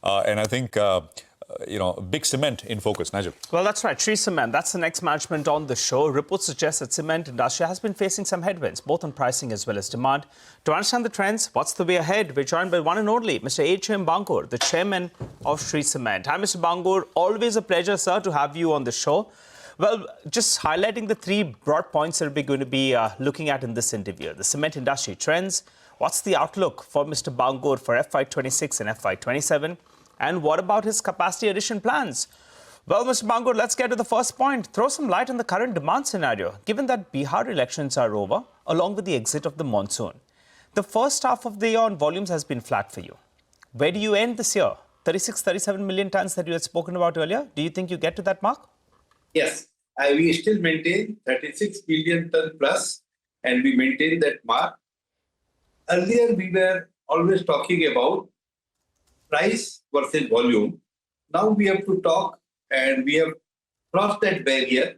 And I think, big cement in focus. Nigel. Well, that's right. Shree Cement, that's the next management on the show. Reports suggest that cement industry has been facing some headwinds, both on pricing as well as demand. To understand the trends, what's the way ahead? We're joined by one and only Mr. H.M. Bangur, the chairman of Shree Cement. Hi, Mr. Bangur. Always a pleasure, sir, to have you on the show. Well, just highlighting the three broad points that we're going to be looking at in this interview. The cement industry trends. What's the outlook for Mr. Bangur for FY26 and FY27? And what about his capacity addition plans? Well, Mr. Bangur, let's get to the first point. Throw some light on the current demand scenario, given that Bihar elections are over, along with the exit of the monsoon. The first half of the year on volumes has been flat for you. Where do you end this year? 36, 37 million tons that you had spoken about earlier. Do you think you get to that mark? Yes, we still maintain 36 million ton plus, and we maintain that mark. Earlier, we were always talking about price versus volume. Now we have to talk, and we have crossed that barrier.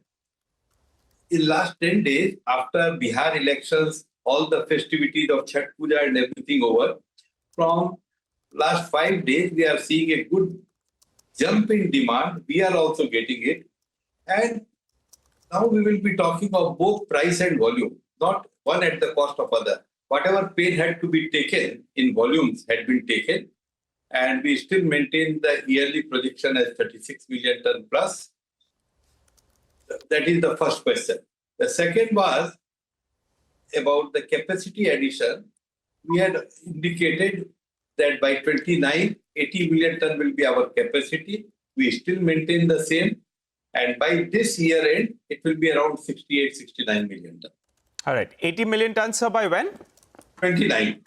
In last 10 days, after Bihar elections, all the festivities of Chhath Puja and everything over, from last 5 days, we are seeing a good jump in demand. We are also getting it. And now we will be talking of both price and volume, not one at the cost of other. Whatever pain had to be taken in volumes had been taken. And we still maintain the yearly projection as 36 million ton plus. That is the first question. The second was about the capacity addition. We had indicated that by 29, 80 million ton will be our capacity. We still maintain the same. And by this year end, it will be around 68, 69 million ton. All right. 80 million tons, sir, by when? 29.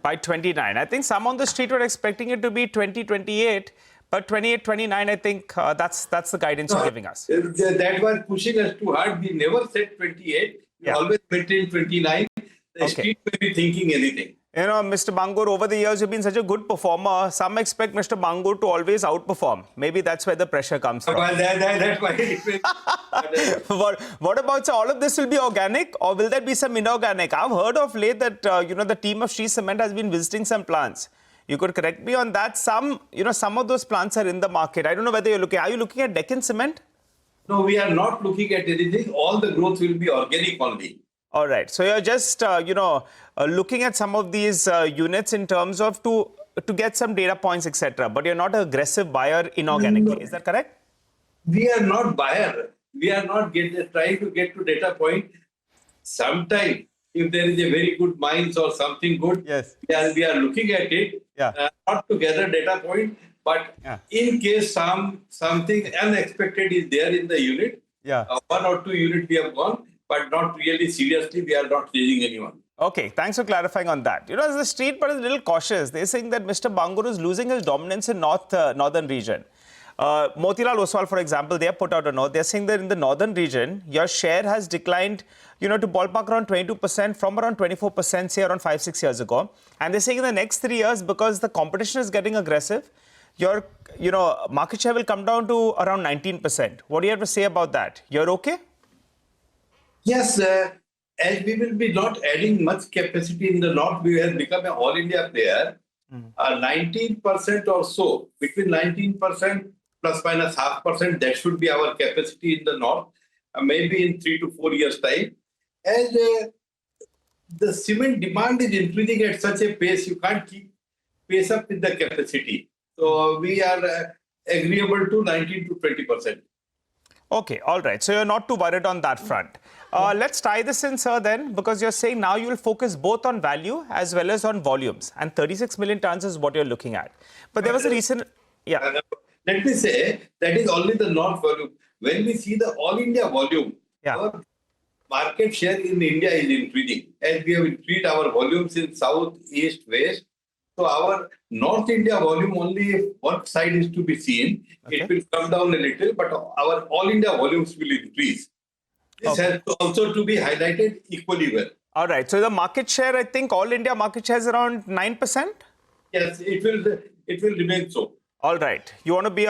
By 29. I think some on the street were expecting it to be 2028, but 28, 29, I think that's the guidance you're giving us. That was pushing us too hard. We never said 28. We always maintained 29. The street may be thinking anything. You know, Mr. Bangur, over the years, you've been such a good performer. Some expect Mr. Bangur to always outperform. Maybe that's where the pressure comes from. That's why What about, so all of this will be organic, or will there be some inorganic? I've heard of late that, the team of Shree Cement has been visiting some plants. You could correct me on that. Some of those plants are in the market. I don't know whether you're looking. Are you looking at Deccan Cement? No, we are not looking at anything. All the growth will be organic only. All right. So you're just, looking at some of these units in terms of to get some data points, etc. But you're not an aggressive buyer inorganically. Is that correct? We are not buyer. We are not trying to get to data point. Sometime, if there is a very good mines or something good, yes, we are looking at it. Yeah. Not to gather data point, but in case something unexpected is there in the unit, one or two units we have gone, but not really seriously. We are not chasing anyone. Okay, thanks for clarifying on that. As the street but is a little cautious. They're saying that Mr. Bangur is losing his dominance in northern region. Motilal Oswal, for example, they have put out a note. They're saying that in the northern region, your share has declined, to ballpark around 22% from around 24%, say around 5-6 years ago. And they're saying in the next 3 years, because the competition is getting aggressive, your, market share will come down to around 19%. What do you have to say about that? You're okay? Yes, as we will be not adding much capacity in the north, we have become an all India player. 19% or so, between 19% plus minus 0.5%, that should be our capacity in the north, maybe in 3 to 4 years' time. As the cement demand is increasing at such a pace, you can't keep pace up with the capacity. So we are agreeable to 19 to 20%. Okay, all right. So you're not too worried on that front. Let's tie this in, sir, then, because you're saying now you will focus both on value as well as on volumes. And 36 million tons is what you're looking at. But there was a recent... Yeah. Let me say, that is only the north volume. When we see the all India volume, our market share in India is increasing. As we have increased our volumes in south, east, west. So our North India volume, only if one side is to be seen, it will come down a little, but our all India volumes will increase. This has also to be highlighted equally well. All right. So the market share, I think all India market share is around 9%? Yes, it will remain so. All right. You want to be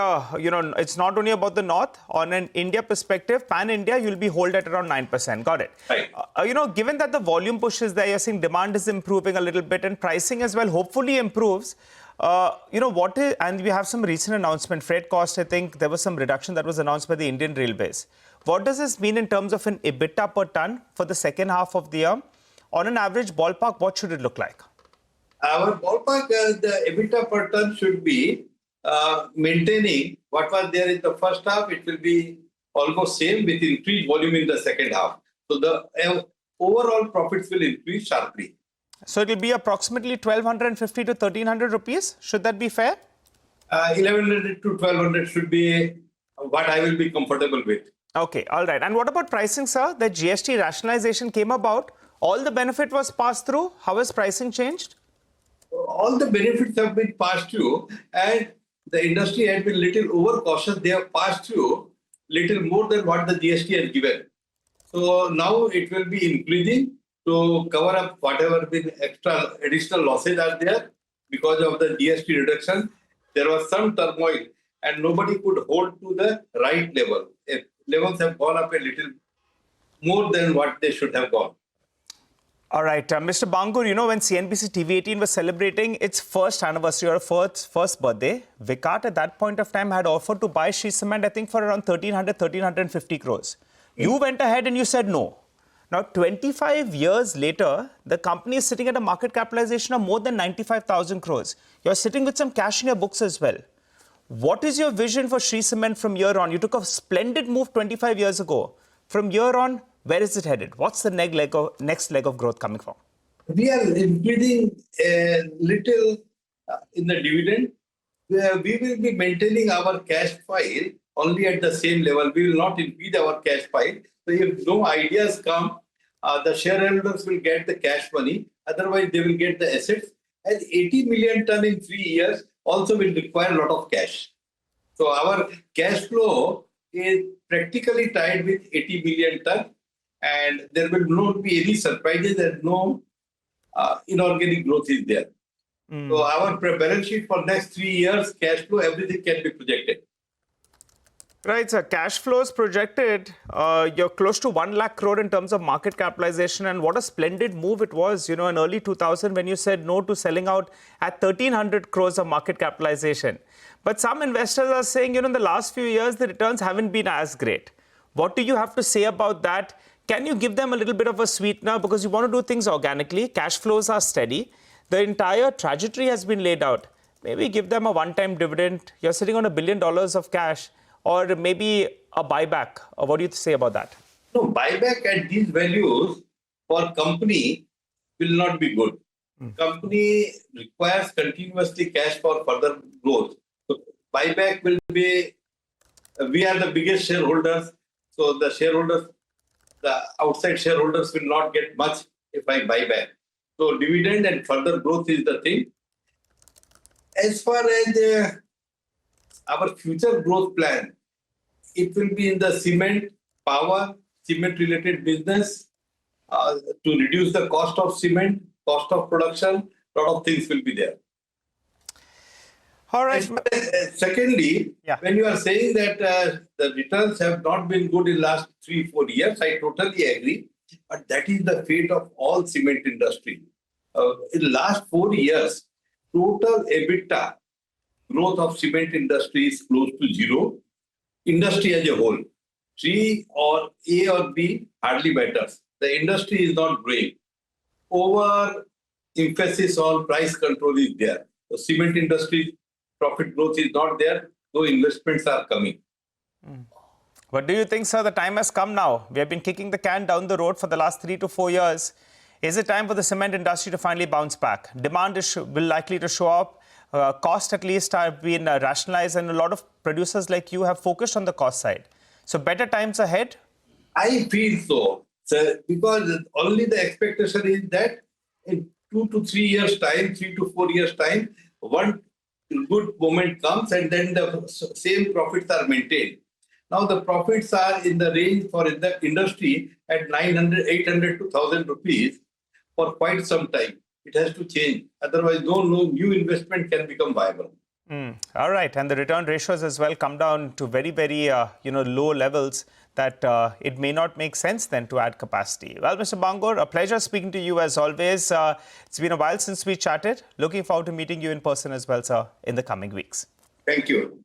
it's not only about the north. On an India perspective, pan-India, you'll be hold at around 9%. Got it. Right. Given that the volume push is there, you're seeing demand is improving a little bit and pricing as well hopefully improves. And we have some recent announcement, freight cost, I think there was some reduction that was announced by the Indian Railways. What does this mean in terms of an EBITDA per ton for the second half of the year? On an average ballpark, what should it look like? Our ballpark, the EBITDA per ton should be maintaining what was there in the first half. It will be almost same with increased volume in the second half. So the overall profits will increase sharply. So it will be approximately 1,250 to 1,300 rupees. Should that be fair? 1,100 to 1,200 should be what I will be comfortable with. Okay, all right. And what about pricing, sir? The GST rationalization came about. All the benefit was passed through. How has pricing changed? All the benefits have been passed through, and the industry had been little overcautious. They have passed through little more than what the GST has given. So now it will be increasing to cover up whatever been additional losses are there because of the GST reduction. There was some turmoil and nobody could hold to the right level. Levels have gone up a little more than what they should have gone. All right, Mr. Bangur, when CNBC-TV18 was celebrating its first anniversary or first birthday, Vicat at that point of time had offered to buy Shree Cement, I think, for around 1,350 crores. You went ahead and you said no. Now, 25 years later, the company is sitting at a market capitalization of more than 95,000 crores. You're sitting with some cash in your books as well. What is your vision for Shree Cement from here on? You took a splendid move 25 years ago. From here on, where is it headed? What's the next leg of growth coming from? We are increasing a little in the dividend. We will be maintaining our cash pile only at the same level. We will not increase our cash pile. So if no ideas come, the shareholders will get the cash money. Otherwise, they will get the assets. And 80 million ton in 3 years also will require a lot of cash. So our cash flow is practically tied with 80 million ton. And there will not be any surprises and no inorganic growth is there. So our balance sheet for next 3 years, cash flow, everything can be projected. Right, sir. Cash flows projected. You're close to 1 lakh crore in terms of market capitalization. And what a splendid move it was, in early 2000 when you said no to selling out at 1,300 crores of market capitalization. But some investors are saying, in the last few years, the returns haven't been as great. What do you have to say about that? Can you give them a little bit of a sweetener? Because you want to do things organically. Cash flows are steady. The entire trajectory has been laid out. Maybe give them a one-time dividend. You're sitting on $1 billion of cash. Or maybe a buyback. What do you say about that? No, buyback at these values for company will not be good. Company requires continuously cash for further growth. So buyback will be, we are the biggest shareholders. So the outside shareholders will not get much if I buy back. So dividend and further growth is the thing. As far as our future growth plan, it will be in the cement, power, cement-related business to reduce the cost of cement, cost of production, a lot of things will be there. All right. Secondly, when you are saying that the returns have not been good in the last 3-4 years, I totally agree. But that is the fate of all cement industry. In the last 4 years, total EBITDA growth of cement industry is close to zero. Industry as a whole, C or A or B hardly matters. The industry is not growing. Over emphasis on price control is there. The cement industry profit growth is not there, though investments are coming. What do you think, sir? The time has come now. We have been kicking the can down the road for the last 3 to 4 years. Is it time for the cement industry to finally bounce back? Demand will likely to show up. Cost at least have been rationalized, and a lot of producers like you have focused on the cost side. So better times ahead? I feel so, sir, because only the expectation is that in 2 to 3 years' time, 3 to 4 years' time, one good moment comes and then the same profits are maintained. Now the profits are in the range for the industry at 900, 800 to 1,000 rupees for quite some time. It has to change. Otherwise, no new investment can become viable. All right, and the return ratios as well come down to very, very low levels that it may not make sense then to add capacity. Well, Mr. Bangur, a pleasure speaking to you as always. It's been a while since we chatted. Looking forward to meeting you in person as well, sir, in the coming weeks. Thank you.